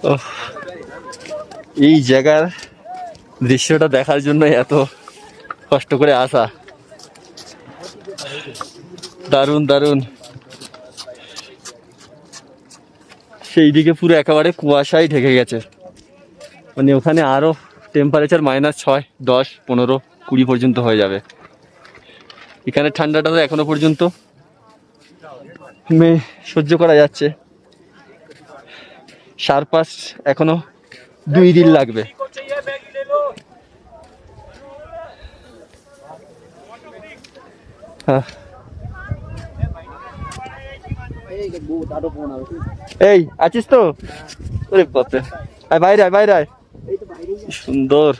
ওহ, এই জায়গার দৃশ্যটা দেখার জন্য এত কষ্ট করে আসা। দারুণ দারুণ। সেই দিকে পুরো একেবারে কুয়াশায় ঢেকে গেছে, মানে ওখানে আরো টেম্পারেচার -6, 10, 15, 20 পর্যন্ত হয়ে যাবে। এখানে ঠান্ডাটা তো এখনো পর্যন্ত সহ্য করা যাচ্ছে। সারপাস এখনো 2 দিন লাগবে। হ্যাঁ, এই আছিস তো? ওরে বাপরে, আয় বাইরে আয়, বাইরে আয়। সুন্দর।